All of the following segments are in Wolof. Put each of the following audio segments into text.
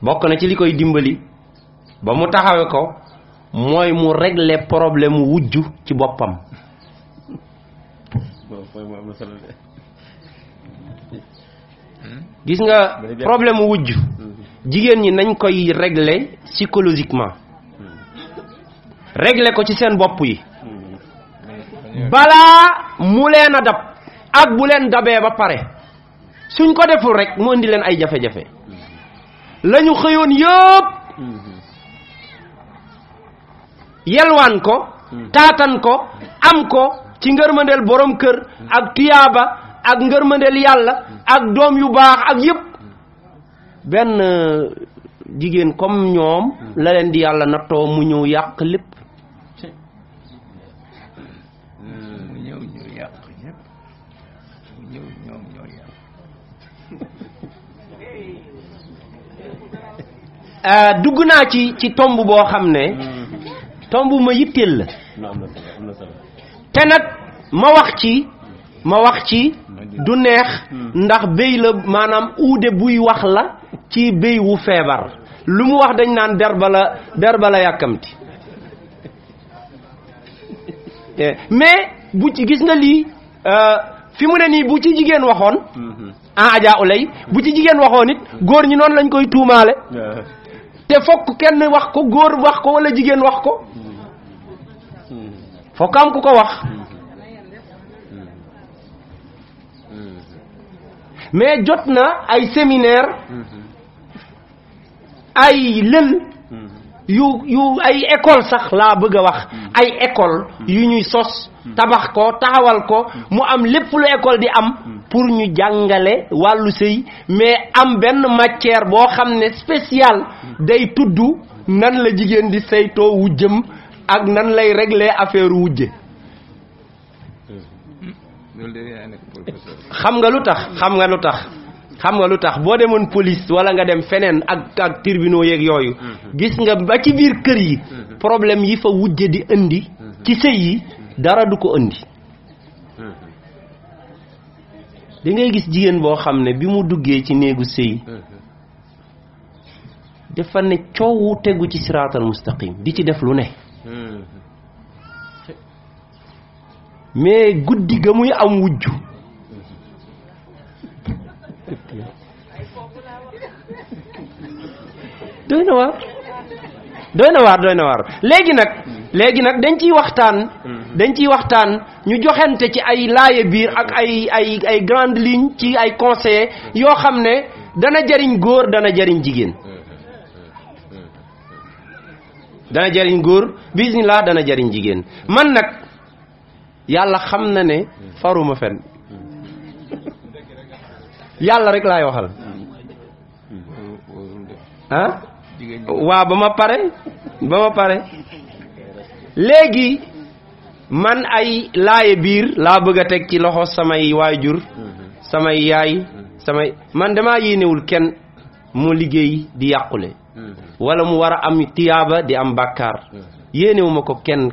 bokk na ci likoy dimbali ba mu taxawé ko moy mu régler problème wujju ci bopam gis nga problème wujju jigen ñi nañ koy régler psychologiquement régler ko ci seen bop yi bala mu leena dab ak bu len dabé ba paré suñ ko deful rek mo indi len ay jafé jafé lañu xeyoon yépp yelwan ko tatan ko am ko ci ngeurmandel borom kër ak tiyaba ak ngeurmandel yalla ak dom yu baax ak yépp ben jigen comme ñom la len di yalla natto mu ñew yaq lepp dugg naa ci tomb boo xam ne tomb ma yitteel la te nag ma wax ci du neex ndax béy la maanaam uude buy wax la ci béy wu feebar lu mu wax dañ naan derba la yàkkamti mais bu ci gis nga lii fi mu ne nii bu ci jigéen waxoon Adja Ulay bu ci jigéen waxoon it góor ñi noonu lañ koy tuumaale te fokk kenn wax ko góor wax ko wala jigéen wax ko fokk am ku ko wax mais jot na ay séminaire ay lël yu ay école sax laa bëgg a wax ay école yu ñuy sos tabax ko taxawal ko mu am lépp lu école di am pour ñu jàngale wàllu sëy mais am benn matière boo xam ne spécial day tudd nan la jigéen di saytoo wujjëm ak nan lay régler affaire wujje xam nga lu tax boo demoon police wala nga dem feneen ak tribunaux yeeg yooyu gis nga ba ci biir kër yi problème yi fa wujje di indi ci sëy yi dara du ko indi da ngay gis jigéen boo xam ne bi mu duggee ci néegu sëy dafa ne coowu tegu ci siraatal mustaqim di ci def lu ne mais guddi ga muy am wujju doy na waar léegi nag dañ ciy waxtaan ñu joxante ci ay laaye biir ak ay grande ligne ci ay conseillers yoo xam ne dana jariñ góor dana jariñ jigéen dana jariñ góor bismillah dana jariñ jigéen man nag yàlla xam na ne faruma fen yàlla rek laay waxal waa ba ma pare léegi man ay laaye biir laa bëgg a teg ci loxo samay waajur samay yaay man damaa yéenewul kenn mu liggéey di yàqule wala mu war a am tiyaaba di am bàkkaar yéenewuma ko kenn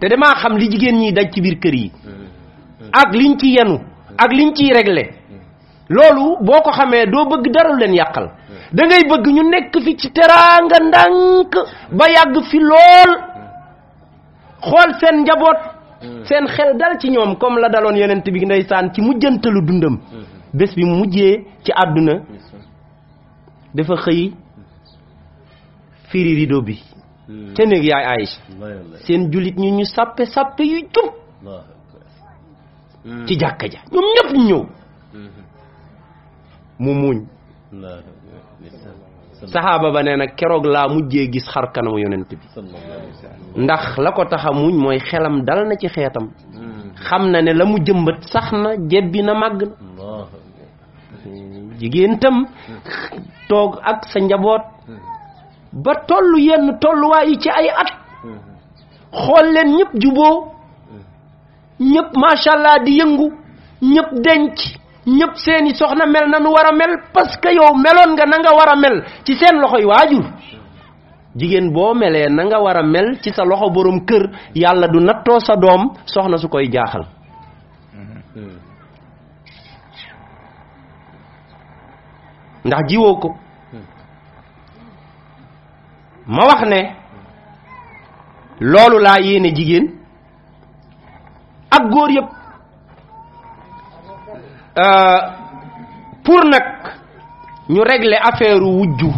te damaa xam li jigéen ñi daj ci biir kër yi ak liñ ci yenu ak liñ ciy régler loolu boo ko xamee doo bëgg dara leen yàqal da ngay bëgg ñu nekk fi ci teraanga ndànk ba yàgg fi lool xool seen njaboot seen xel dal ci ñoom comme la daloon yonent bi ndeysaan ci mujjantalu dundam bés bi mujjee ci àdduna dafa xëy firi rido bi ca néeg yaay Aïcha seen jullit ñu sàppe yu jub ci jàkka ja ñoom ñëpp ñëw mu muuñ saxaaba ba nee na keroog laa mujjee gis xar kanamu yonent bi ndax la ko tax a muñ mooy xelam dal na ci xeetam xam na ne la mu jëmbat sax na jebbi na màgg na jigéen tam toog ak sa njaboot ba tollu yenn tolluwaay yi ci ay at xool leen ñëpp juboo ñëpp macha allah di yëngu ñëpp denc ñëpp seeni soxna mel na nu war a mel parce que yow meloon nga na nga war a mel ci seen loxoy waajur jigéen boo melee na nga war a mel ci sa loxo borom kër yàlla du nattoo sa doom soxna su koy jaaxal ndax jiwoo ko ma wax ne loolu laa yéene jigéen ak góor yëpp pour nag ñu régler affaire wujju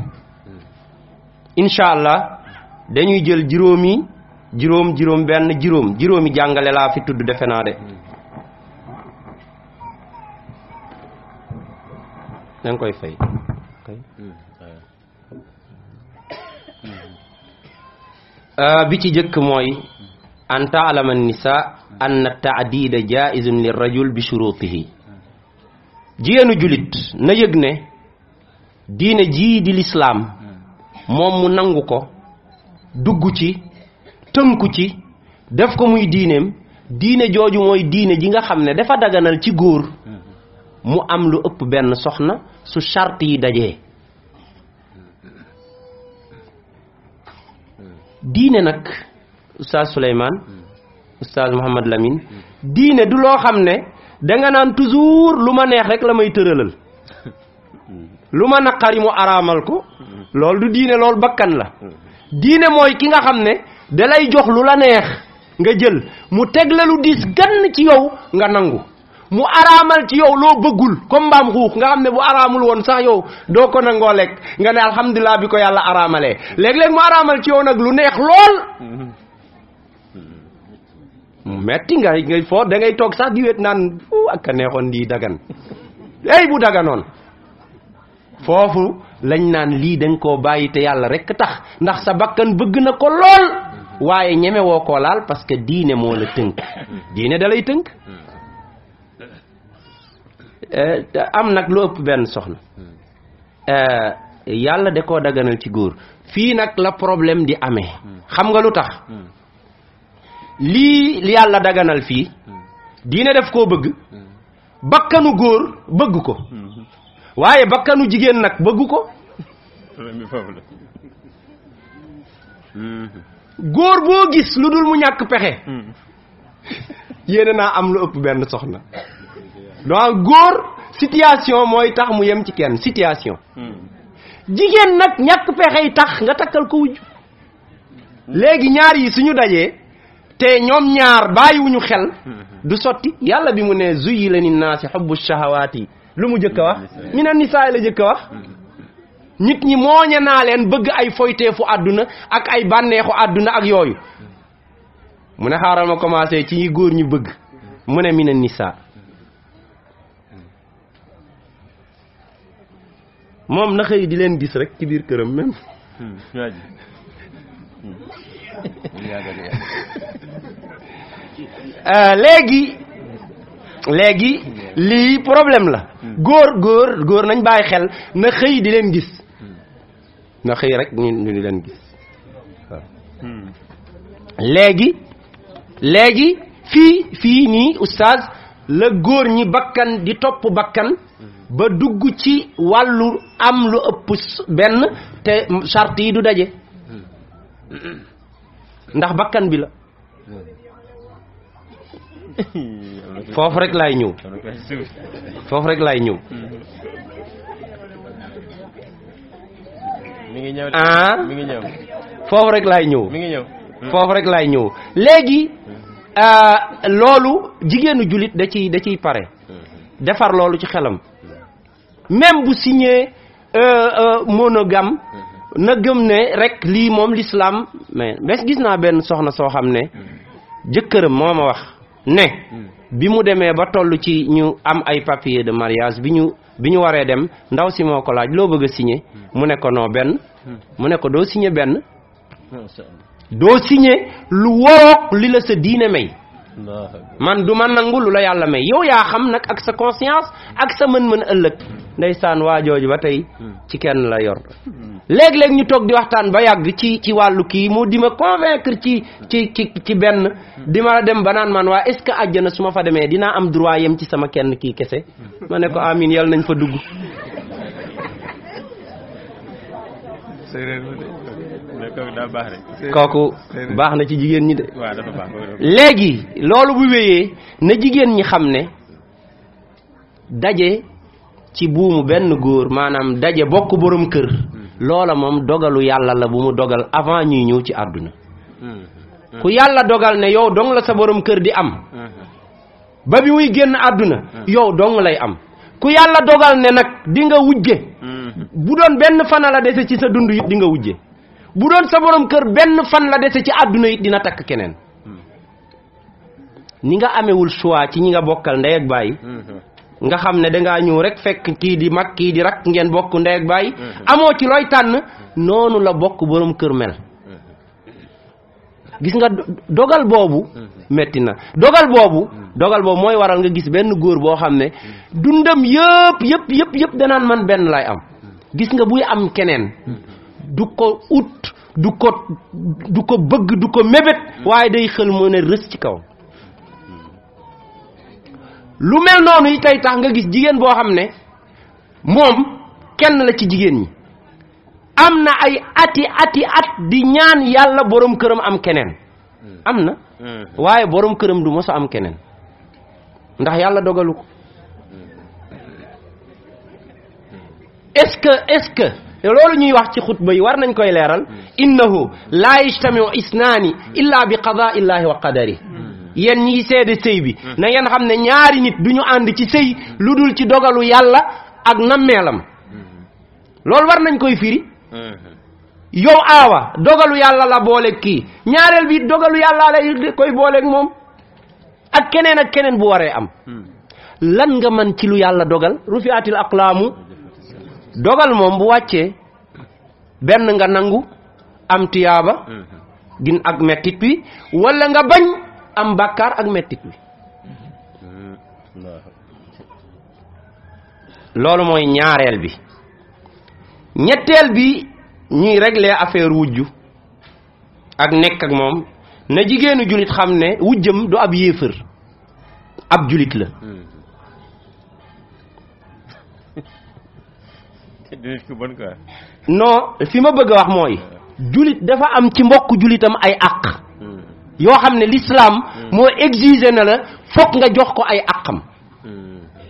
inshallah dañuy jël juróomi jàngale laa fi tudd defe naa de danga koy fay bi ci jëkk mooy an ta'lama an-nisa anna at-ta'dida jaa'izun lir-rajul bi shurutihi jigéenu julit na yëg ne diine jii di lislaam moom mu nangu ko dugg ci tënku ci def ko muy diineem diine jooju mooy diine ji nga xam ne dafa daganal ci góor mu am lu ëpp benn soxna su charte yi dajee diine nag oustaz Souleymane oustaz Mouhamad Lamine diine du loo xam ne danga naan toujours lu ma neex rek la may tëralal lu ma naqari mu araamal ko loolu du diine loolu bakkan la diine mooy ki nga xam ne da lay jox lu la neex nga jël mu teg la lu diis gann ci yow nga nangu mu araamal ci yow loo bëggul comme mbaam xuux nga xam ne bu araamul woon sax yow doo ko nangoo lekk nga ne alhamdulilah bi ko yàlla araamalee léeg-léeg mu araamal ci yow nag lu neex lool mu metti ngay foo da ngay toog sax di wet naan ak a neexoon di dagan ey bu daganoon foofu lañ naan lii dañ koo bàyyi te yàlla rekk tax ndax sa bakkan bëgg na ko lool waaye ñeme woo koo laal parce que diine moo la tënk diine da lay tënk am nag lu ëpp benn soxna yàlla da koo daganal ci góor fii nag la problème di amee xam nga lu tax lii yàlla daganal fii diine def koo bëgg bakkanu góor bëgg ko waaye bakkanu jigéen nag bëgg ko góor boo gis lu dul mu ñàkk pexe yéene naa am lu ëpp benn soxna donc góor situation mooy tax mu yem ci kenn situation jigéen nag ñàkk pexe yi tax nga takkal ko wujj léegi ñaar yi suñu dajee te ñoom ñaar bàyyiwuñu xel du sotti yàlla bi mu ne zuyyina linnaasi hubbu shahawaati lu mu jëkk a wax mina nisaa la jëkk a wax nit ñi mooñe naa leen bëgg ay foyteefu àdduna ak ay bànneexu àdduna ak yooyu mu ne xaaral ma commencé ci ñi góor ñu bëgg mu ne mina nisaa moom na xëy di leen gis rek ci biir këram même léegi lii problème la góor nañ bàyyi xel na xëy di leen gis na xëy rek ñu di leen gis léegi fii nii oustaz la góor ñi bakkan di topp bakkan ba dugg ci wàllu am lu ëpp benn te charte yi du daje ndax bakkan bi la foofu rek laay ñëw mi ngi ñëw foofu rek laay ñëw foofu rek laay ñëw léegi loolu jigéenu jullit da ciy pare defar loolu ci xelam même bu signé monogame na gëm ne rek lii moom l'islam mais bés gis naa benn soxna soo xam ne jëkkëram moo ma wax ne bi mu demee ba toll ci ñu am ay papier de mariage bi ñu waree dem ndaw si moo ko laaj loo bëgg a signé mu ne ko non benn mu ne ko doo signé benn doo signé lu waroog li la sa diine may man du ma nangu lu la yàlla may yow yaa xam nag ak sa conscience ak sa mën-mën ëllëg ndeysaan waa jooju ba tey ci kenn la yor léeg-léeg ñu toog di waxtaan ba yàgg ci wàllu kii mu di ma convaincre ci benn di ma dem ba naan man waa est-ce que àjjana su ma fa demee dinaa am droit yem ci sama kenn kii kese ma ne ko amin yàlla nañ fa dugg kooku baax na ci jigéen ñi de léegi loolu bu wéyee na jigéen ñi xam ne daje ci buumu benn góor maanaam daje bokk borom kër loola moom dogalu yàlla la bu mu dogal avant ñuy ñëw ci àdduna ku yàlla dogal ne yow dong la sa borom kër di am ba bi muy génn àdduna yow dong lay am ku yàlla dogal ne nag di nga wujje bu doon benn fan la dese ci sa dund it di nga wujje bu doon sa borom kër benn fan la dese ci àdduna it dina takk keneen ni nga amewul choix ci ñi nga bokkal ndey ak baay nga xam ne dangaa ñëw rek fekk kii di mag kii di rak ngeen bokk ndey ak baay amoo ci looy tànn noonu la bokk borom kër mel gis nga dogal boobu metti na dogal boobu mooy waral nga gis benn góor boo xam ne dundam yëpp danaan man benn lay am gis nga buy am keneen du ko ut du ko bëgg du ko mébét waaye day xel mu ne rës ci kaw lu mel noonu yi tey tax nga gis jigéen boo xam ne moom kenn la ci jigéen ñi am na ay ati at di ñaan yàlla borom këram am keneen am na waaye borom këram du mos a am keneen ndax yàlla dogalu ko est-ce que loolu ñuy wax ci xutba yi war nañ koy leeral innahu la yajtamiu isnaani illa bi qadaa illahi wa qadari yéen ñi seede sëy bi na ngeen xam ne ñaari nit duñu ànd ci sëy lu dul ci dogalu yàlla ak nammeelam loolu war nañ koy firi yow aawa dogalu yàlla la booleeg kii ñaareel bi dogalu yàlla lay koy booleeg moom ak keneen bu waree am lan nga man ci lu yàlla dogal rufiatil aqlaamu dogal moom bu wàccee benn nga nangu am tiyaaba gin ak mettit wi wala nga bañ am bàkkaar ak mettit wi loolu mooy ñaareel bi ñetteel bi ñuy régler affaire wujju ak nekk ak moom na jigéenu julit xam ne wujjam du ab yéefër ab julit la non fi ma bëgg a wax mooy julit dafa am ci mbokk julitam ay àq yoo xam ne l'islam moo exiger na la fokk nga jox ko ay àqam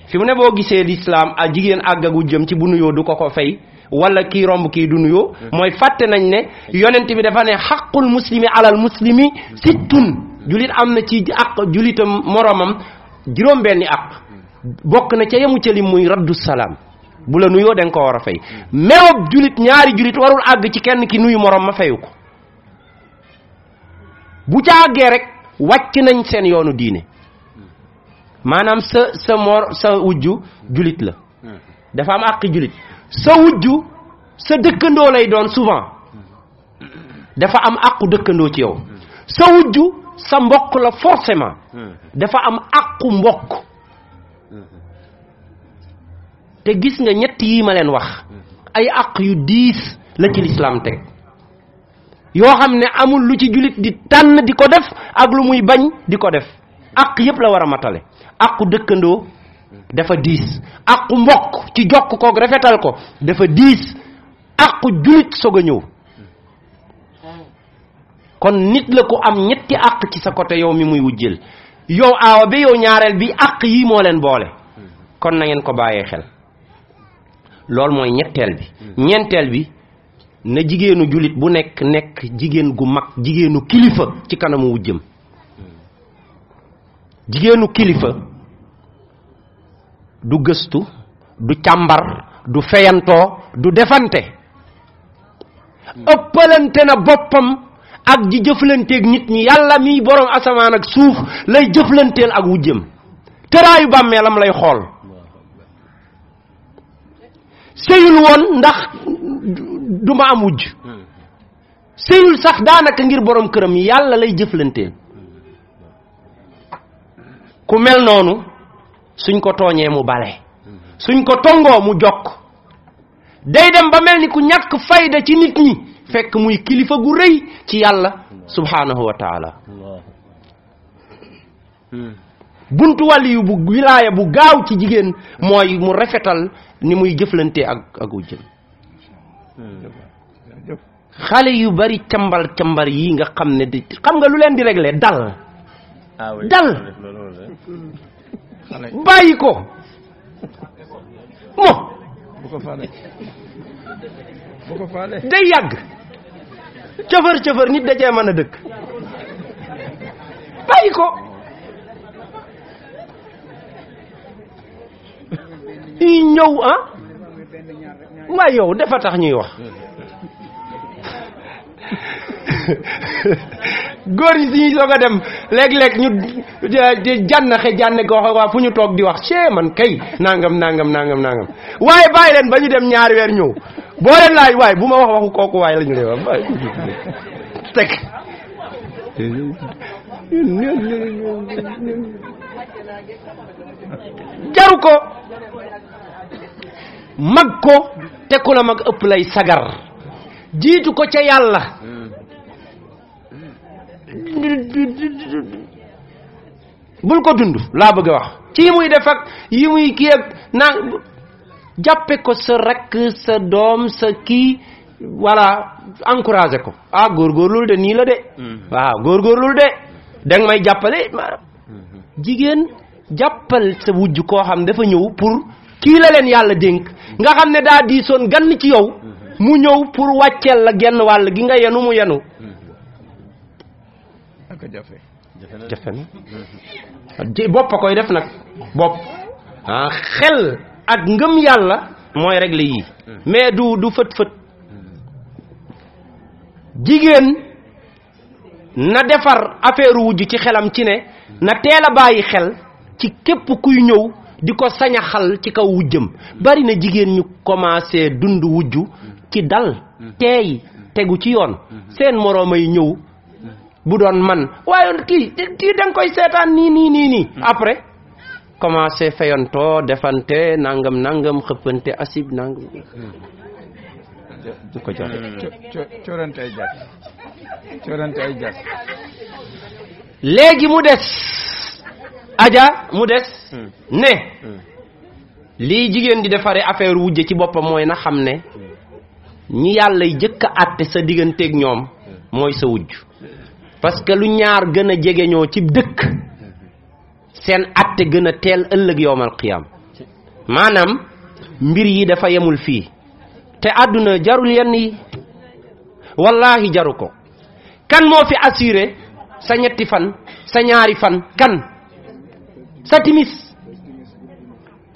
fi mu ne boo gisee l'islam a jigéen àgg ak wujjam ci bu nuyoo du ko fay wala kii romb kii du nuyoo mooy fàtte nañ ne yonent bi dafa ne xaqul muslimi alal muslimi sittun julit am na ci àq julitam moromam juróom benni àq bokk na ca yemu ca lim muy raddu salaam bu la nuyoo da nga ko war a fay meewob julit ñaari julit warul àgg ci kenn ki nuyu morom ma fayu ko bu ca àggee rek wàcc nañ seen yoonu diine maanaam sa wujju julit la dafa am àqi julit sa wujju sa dëkkandoo lay doon souvent dafa am àqu dëkkandoo ci yow sa wujju sa mbokk la forcément dafa am àqu mbokk te gis nga ñett yi ma leen wax ay àq yu diis la ci lislaam teg yoo xam ne amul lu ci julit di tànn di ko def ak lu muy bañ di ko def àq yépp la war a matale àqu dëkkandoo dafa diis àqu mbokk ci jokk koog rafetal ko dafa diis àqu julit soog a ñëw kon nit la ko am ñetti àq ci sa côté yow mi muy wujjel yow aawa bi yow ñaareel bi àq yi moo leen boole kon na ngeen ko bàyyee xel loolu mooy ñetteel bi ñeenteel bi na jigéenu julit bu nekk jigéen gu mag jigéenu kilifa ci kanamu wujjëm jigéenu kilifa du gëstu du càmbar du feyantoo du defante ëppalante na boppam ak ji jëflanteeg nit ñi yàlla mi borom asamaan ak suuf lay jëflanteel ak wujjëm tëraayu bàmmeelam lay xool sëyul woon ndax du ma am wujj sëyul sax daanaka ngir borom këram yàlla lay jëflanteel ku mel noonu suñ ko tooñee mu bale suñ ko tongoo mu jokk day dem ba mel ni ku ñàkk fayda ci nit ñi fekk muy kilifa gu rëy ci yàlla subhanahu wa taala buntu waliyu bu wilaaya bu gaaw ci jigéen mooy mu rafetal ni muy jëflante ak wujjëm xale yu bari cambar yi nga xam ne xam nga lu leen di régler dal bàyyi ko mo bu ko faale day yàgg cëfër nit da cee mën a dëkk bàyyi ko yi ñëw waaye yow dafa tax ñuy wax góor ñi suñuy soog a dem léeg-léeg ñu jànne ko wax waa fu ñu toog di wax cee man kay nangam waaye bàyyi leen ba ñu dem ñaari weer ñëw boo leen laaj waaye bu ma wax waxu kooku waaye la ñu lay wax teg jaru ko mag ko te ku la mag ëpp lay sagar jiitu ko ca yàlla bul ko dund laa bëgg a wax ci yi muy def ak yi muy kii ak naa jàppe ko sa rakk sa doom sa kii voilà encouragé ko góorgóorlul de nii la de waaw góorgóorlul de danga may jàppale jigéen jàppal sa wujj koo xam dafa ñëw pour kii la leen yàlla dénk nga xam ne daa diisoon gann ci yow mu ñëw pour wàcceel la genn wàll gi nga yenu mu yenu jafe na bopp a koy def nag bopp xel ak ngëm yàlla mooy régler yii mais du fët jigéen na defar affaire wujj ci xelam ci ne na teel a bàyyi xel ci képp kuy ñëw di ko sañaxal ci kaw wujjam bari na jigéen ñu commencé dund wujju ci dal teey tegu ci yoon seen moroom ay ñëw bu doon man waaye kii danga koy seetaan nii après commencé fayantoo defante nangam xëppante asib nangam du ko jar corante ay jas léegi mu des aja mu des ne lii jigéen di defaree affaire wujje ci boppam mooy na xam ne ñi yàlla jëkk a àtte sa digganteeg ñoom mooy sa wujj parce que lu ñaar gën a jegeñoo ci dëkk seen àtte gën a teel ëllëg yowmal qiyaam maanaam mbir yi dafa yemul fii te àdduna jarul yenn yi wallahi jaru ko kan moo fi assuré sa ñetti fan sa ñaari fan kan sa timis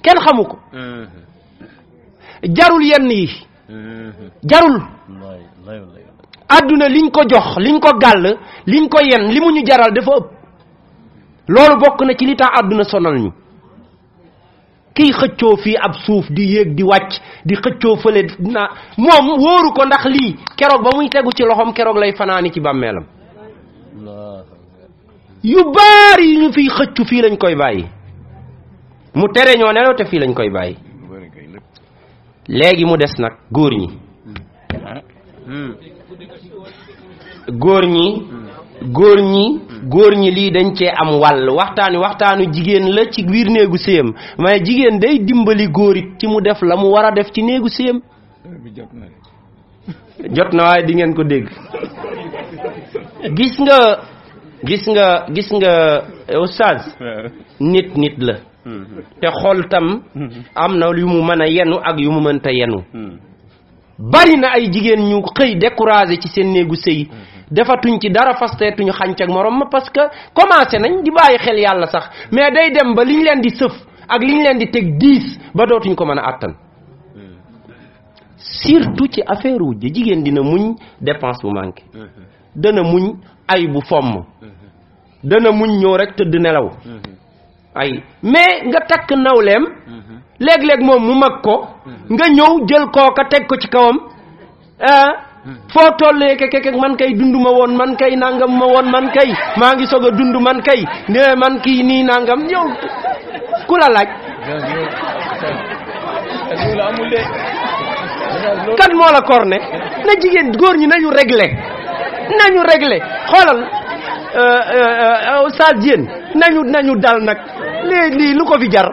kenn xamu ko jarul yenn yi jarul àdduna liñ ko jox liñ ko gàll liñ ko yen li mu ñu jaral dafa ëpp loolu bokk na ci li tax àdduna sonal ñu kiy xëccoo fii ab suuf di yéeg di wàcc di xëccoo fële na moom wóoru ko ndax lii keroog ba muy tegu ci loxoom keroog lay fanaani ci bàmmeelam yu baari yi ñu fiy xëccu fii lañ koy bàyyi mu tere ñoo nelaw te fii lañ koy bàyyi léegi mu des nag góor ñi lii dañ cee am wàll waxtaanu jigéen la ci biir néegu séyam mais jigéen day dimbali góor it ci mu def la mu war a def ci néegu séyam jot na waaye di ngeen ko dégg gis nga oustaz nit la te xol tam am na yu mu mën a yenu ak yu mu mënta yenu bari na ay jigéen ñu xëy découragé ci seen néegu sëy defatuñ ci dara fasteetuñu xànc ak morom ma parce que commencé nañ di bàyyi xel yàlla sax mais day dem ba liñ leen di sëf ak liñ leen di teg 10 ba dootuñ ko mën a àttan surtout ci affaire wu jigéen dina muñ dépense bu manqué dana muñ ay bu fomm dana muñ ñëw rek tëdd nelaw ay mais nga takk nawleem léeg-léeg moom mu mag ko nga ñëw jël kooka teg ko ci kawam foo tollee kekek man kay dunduma woon man kay nangam ma woon man kay maa ngi soog a dund man kay ne man kii nii nangam yow ku la laaj kan moo la korne na jigéen góor ñi nañu réglé xoolal Oustaz Diène nañu dal nag lii lu ko fi jar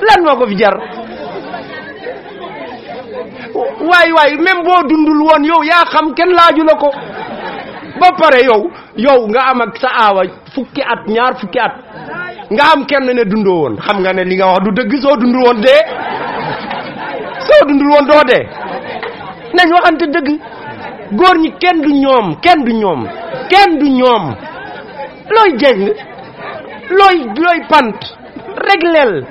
lan moo ko fi jar waay même boo dundul woon yow yaa xam kenn laaju la ko ba pare yow nga am ak sa aawa fukki at ñaar fukki at nga am kenn ne dundoo woon xam nga ne li nga wax du dëgg soo dundul woon dee soo dundul woon doo dee nañ waxante dëgg góor ñi kenn du ñoom looy jeng looy pant regleel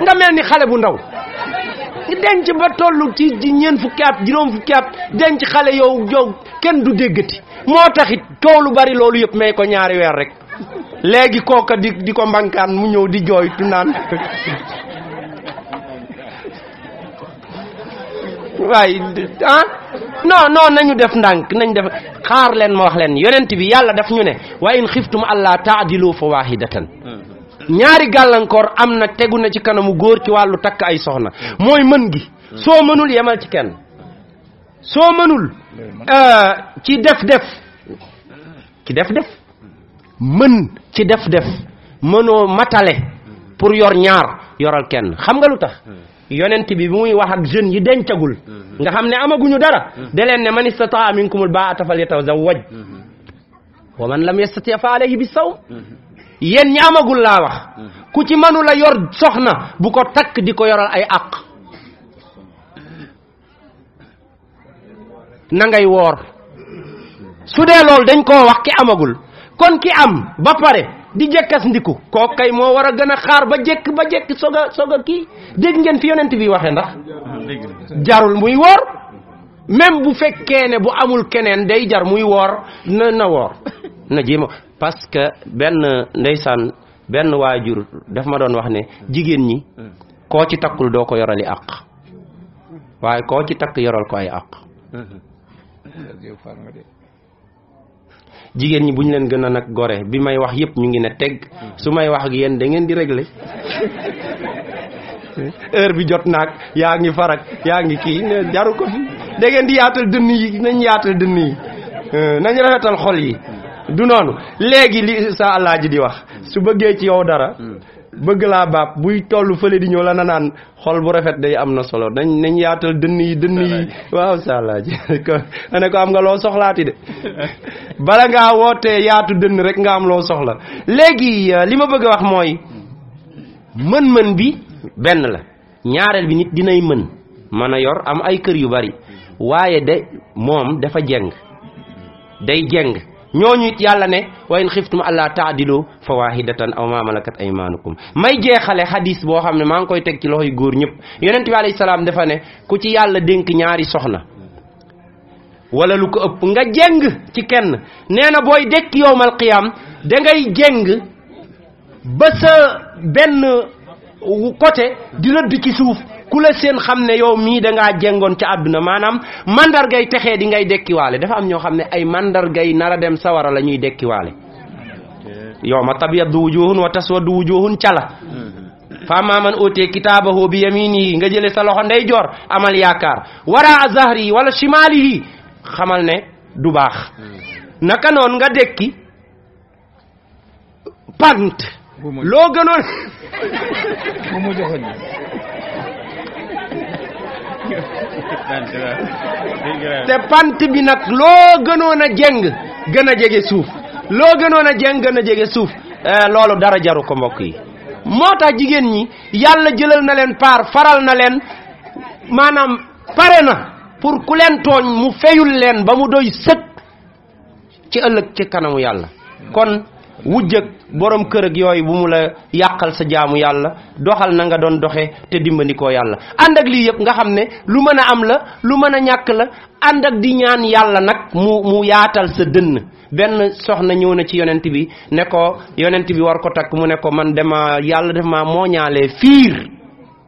nga mel ni xale bu ndaw denc ba tollu ci ñeent fukki at juróom fukki at denc xale yow kenn du déggati moo taxit coow lu bari loolu yëpp may ko ñaari weer rek léegi kooka di ko mbankaan mu ñëw di jooy tu naan waaye non nañu def ndànk nañ def xaar leen ma wax leen yonent bi yàlla daf ñu ne wa in xiftum alla taadilu fa wahidatan ñaari gàllankoor am na tegu na ci kanamu góor ci wàllu takk ay soxna mooy mën gi soo mënul yemal ci kenn soo mënul ci def mën ci def mënoo matale pour yor ñaar yoral kenn xam nga lu tax yonent bi muy wax ak jeunes yi dencagul nga xam ne amaguñu dara da leen ne man istataa minkumul baa'ata falyatazawwaj wa man lam yastati fa alayhi bisawm yéen ñi amagul laa wax ku ci mënula yor soxna bu ko takk di ko yoral ay àq na ngay woor su dee loolu dañ koo wax ki amagul kon ki am ba pare di jekkas ndiku koo kay moo war a gën a xaar ba jekk soga kii dégg ngeen fi yonent bi waxee ndax jarul muy woor même bu fekkee ne bu amul keneen day jar muy woor na woor na jéema parce que ndeysaan benn waajur daf ma doon wax ne jigéen ñi koo ci takkul doo ko yorali àq waaye koo ci takk yoral ko ay àq jigéen ñi bu ñu leen gën a nag gore bi may wax yëpp ñu ngi ne teg su may wax ak yéen da ngeen di régler heure bi jot naag yaa ngi farak yaa ngi kii jaru ko fi da ngeen di yaatal dënn yi nañ yaatal dënn yi nañ rafetal xol yi du noonu léegi li sa Allah ji di wax su bëggee ci yow dara bëgg laa baab buy tollu fële di ñëw la na naan xol bu rafet day am na solo nañ yaatal dënn yi waaw sa Allah ji ne ko am nga loo soxlaati de bala ngaa wootee yaatu dënn rek nga am loo soxla léegi li ma bëgg a wax mooy mën-mën bi benn la ñaareel bi nit dinay mën a yor am ay kër yu bari waaye de moom dafa day jeng ñooñu it yàlla ne wa in xiftum alla taadilu fa wahidatan aw ma malakat aymanukum may jeexale hadis boo xam ne maa ngi koy teg ci loxoy góor ñëpp yonent bi alayhi salaam dafa ne ku ci yàlla dénk ñaari soxna wala lu ko ëpp nga jeng ci kenn nee na booy dekk yowmal qiyam da ngay jeng ba sa benn côté di rëdd ci suuf ku la seen xam ne yow mii da ngaa jengoon ca àdduna maanaam mandargay texee di ngay dekkiwaale dafa am ñoo xam ne ay mandargay nar a dem sawara la ñuy dekkiwaale yawma tabyaddu wujuhun wa taswaddu wujuhun cala fa ammaa man utiya kitaabahu bi yaminihi nga jële sa loxo ndeyjoor amal yaakaar waraa zahri wala shimalihi xamal ne du baax naka noon nga dekki pant loo gënoon te pant bi nag loo gënoon a jeng gën a jege suuf loo gënoon a jeng gën a jege suuf loolu dara jaru ko mbokk yi moo tax jigéen ñi yàlla jëlal na leen faral na leen maanaam pare na pour ku leen tooñ mu feyul leen ba mu doy sëkk ci ëllëg ci kanamu yàlla kon wujjëg borom kër ak yooyu bu mu la yàqal sa jaamu yàlla doxal na nga doon doxee te dimbandikoo yàlla ànd ak lii yëpp nga xam ne lu mën a am la lu mën a ñàkk la ànd ak di ñaan yàlla nag mu yaatal sa dënn benn soxna ñëw na ci yonent bi ne ko yonent bi war ko takk mu ne ko man yàlla def ma moo ñaalee fiir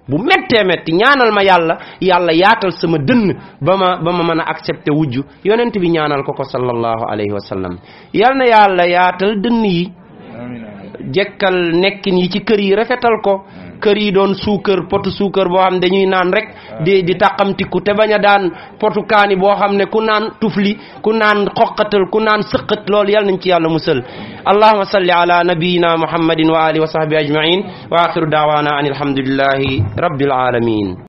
bu méttee métti ñaanal ma yàlla yaatal sama dënn ba ma mën a accepter wujju yonent bi ñaanal ko sallallahu alayhi wa sallam yal na yàlla yaatal dënn yi jekkal nekkin yi ci kër yi rafetal ko kër yi doon suukar potu suukar boo xam ne dañuy naan rek di tàqamtiku te bañ a daan potu kaani boo xam ne ku naan tufli ku naan xoqatal ku naan sëqat loolu yal nañ ci yàlla musal allahumma salli ala nabiyyina muhammadin wa alihi wa sahbihi ajma'in wa akhiru da'wana anil hamdulillahi rabbil alamin